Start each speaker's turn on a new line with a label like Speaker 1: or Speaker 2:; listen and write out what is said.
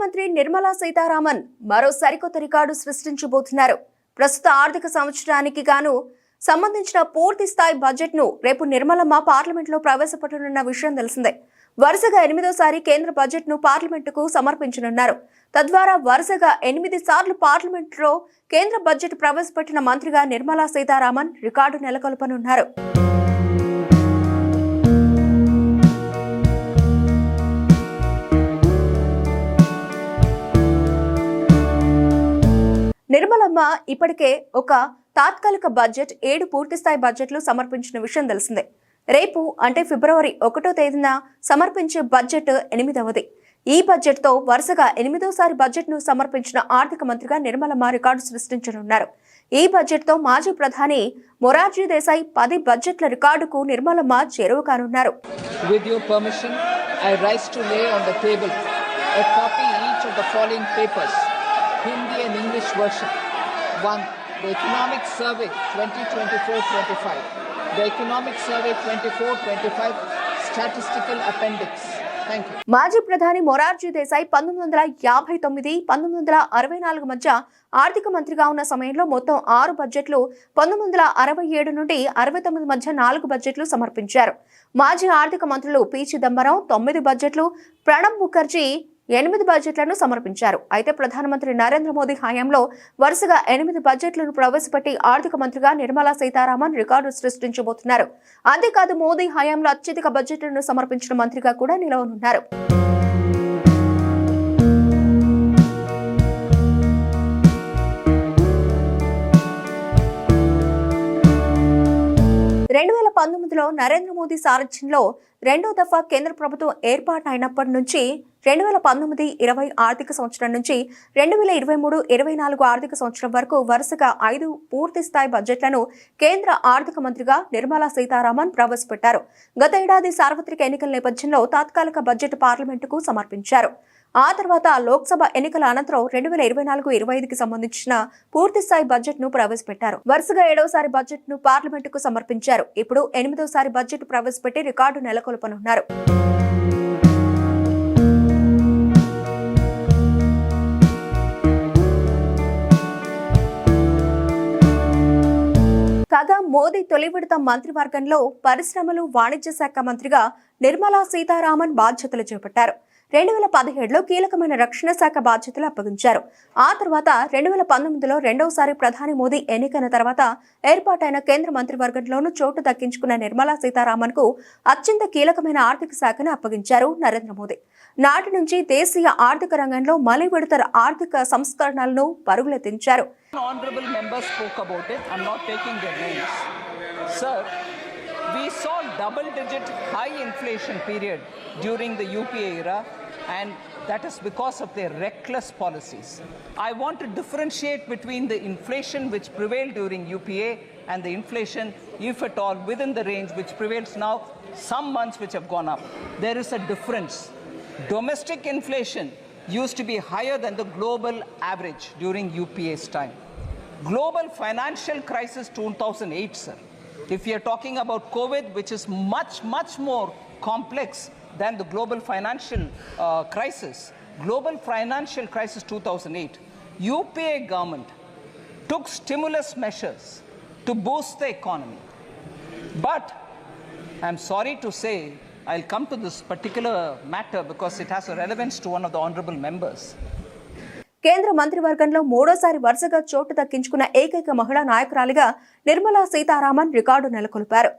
Speaker 1: మంత్రి నిర్మలా సీతారామన్ మరో సరికొత్త రికార్డు సృష్టించబోతున్నారు. ప్రస్తుత ఆర్థిక సంవత్సరానికి గాను సంబంధించిన పూర్తి స్థాయి బడ్జెట్ ను రేపు నిర్మలమ్మ పార్లమెంట్ లో ప్రవేశపెట్టనున్న విషయం తెలిసిందే. వరుసగా 8వ కేంద్ర బడ్జెట్ ను పార్లమెంటుకు సమర్పించనున్నారు. తద్వారా వరుసగా 8 సార్లు పార్లమెంట్ లో కేంద్ర బడ్జెట్ ప్రవేశపెట్టిన మంత్రిగా నిర్మలా సీతారామన్ రికార్డు నెలకొల్పనున్నారు. నిర్మలమ్మ ఇప్పటికే ఒక తాత్కాలిక బడ్జెట్ 7 పూర్తిస్థాయి బడ్జెట్లు సమర్పించిన విషయం తెలిసిందే. రేపు అంటే ఫిబ్రవరి 1వ తేదీన సమర్పించే బడ్జెట్ 8వది. ఈ బడ్జెట్ తో వరుసగా 8వ బడ్జెట్ ను సమర్పించిన ఆర్థిక మంత్రిగా నిర్మలమ్మ రికార్డు సృష్టించనున్నారు. ఈ బడ్జెట్ తో మాజీ ప్రధాని మొరార్జీ దేశాయ్ 10 బడ్జెట్ల రికార్డుకు నిర్మలమ్మ చేరువ కానున్నారు.
Speaker 2: With your permission, I rise to lay on the table a copy each of the following papers. Hindi and English version. 1. The Economic Survey 2024-25. The Economic Survey 24-25 Statistical Appendix. Thank you.
Speaker 1: మాజీ ప్రధాని మొరార్జీ దేశాయ్ 1959-1964 మధ్య ఆర్థిక మంత్రిగా ఉన్న సమయంలో మొత్తం 6 బడ్జెట్లు, 1967 నుండి 69 మధ్య 4 బడ్జెట్లు సమర్పించారు. మాజీ ఆర్థిక మంత్రులు పి చిదంబరం 9 బడ్జెట్లు, ప్రణబ్ ముఖర్జీ 8 బడ్జెట్లను సమర్పించారు. అయితే ప్రధానమంత్రి నరేంద్ర మోదీ హయాంలో వరుసగా 8 బడ్జెట్లను ప్రవేశపెట్టి ఆర్థిక మంత్రిగా నిర్మలా సీతారామన్ రికార్డు సృష్టించబోతున్నారు. అంతేకాదు మోదీ హయాంలో అత్యధిక బడ్జెట్లను సమర్పించిన మంత్రిగా కూడా నిలవనున్నారు. నరేంద్ర మోదీ సారథ్యంలో 2వ దఫా కేంద్ర ప్రభుత్వం ఏర్పాటైనప్పటి నుంచి 2019-20 ఆర్థిక సంవత్సరం నుంచి 2023-24 ఆర్థిక సంవత్సరం వరకు వరుసగా 5 పూర్తి స్థాయి బడ్జెట్లను కేంద్ర ఆర్థిక మంత్రిగా నిర్మలా సీతారామన్ ప్రవేశపెట్టారు. గత ఏడాది సార్వత్రిక ఎన్నికల నేపథ్యంలో తాత్కాలిక బడ్జెట్ పార్లమెంటుకు సమర్పించారు. ఆ తర్వాత లోక్సభ ఎన్నికల అనంతరం 2024-25కి సంబంధించిన పూర్తి స్థాయి బడ్జెట్ ను ప్రవేశపెట్టారు. వరుసగా 7వ బడ్జెట్ ను పార్లమెంటుకు సమర్పించారు. ఇప్పుడు 8వ బడ్జెట్ ప్రవేశపెట్టి రికార్డు నెలకొల్పనున్నారు. కాగా మోదీ తొలి విడత మంత్రివర్గంలో పరిశ్రమలు, వాణిజ్య శాఖ మంత్రిగా నిర్మలా సీతారామన్ బాధ్యతలు చేపట్టారు. 2017లో కీలకమైన రక్షణ శాఖ బాధ్యతలు అప్పగించారు. ఆ తర్వాత 2019లో రెండవసారి ప్రధాని మోదీ ఎన్నికైన తర్వాత ఏర్పాటైన కేంద్ర మంత్రివర్గంలోనూ చోటు దక్కించుకున్న నిర్మలా సీతారామన్ కు అత్యంత కీలకమైన ఆర్థిక శాఖను అప్పగించారు నరేంద్ర మోదీ. నాటి నుంచి దేశీయ ఆర్థిక రంగంలో మలి విడత ఆర్థిక సంస్కరణలను పరుగులెత్తించారు.
Speaker 2: We saw double-digit high inflation period during the UPA era, and that is because of their reckless policies. I want to differentiate between the inflation which prevailed during UPA and the inflation, if at all, within the range which prevails now, some months which have gone up. There is a difference. Domestic inflation used to be higher than the global average during UPA's time. Global financial crisis 2008, sir. If you are talking about COVID, which is much more complex than the global financial crisis, global financial crisis 2008, UPA government took stimulus measures to boost the economy. But I'm sorry to say, I'll come to this particular matter because it has a relevance to one of the honorable members.
Speaker 1: కేంద్ర మంత్రివర్గంలో 3వసారి వరుసగా చోటు దక్కించుకున్న ఏకైక మహిళా నాయకురాలిగా Nirmala Sitharaman record నెలకొల్పారు.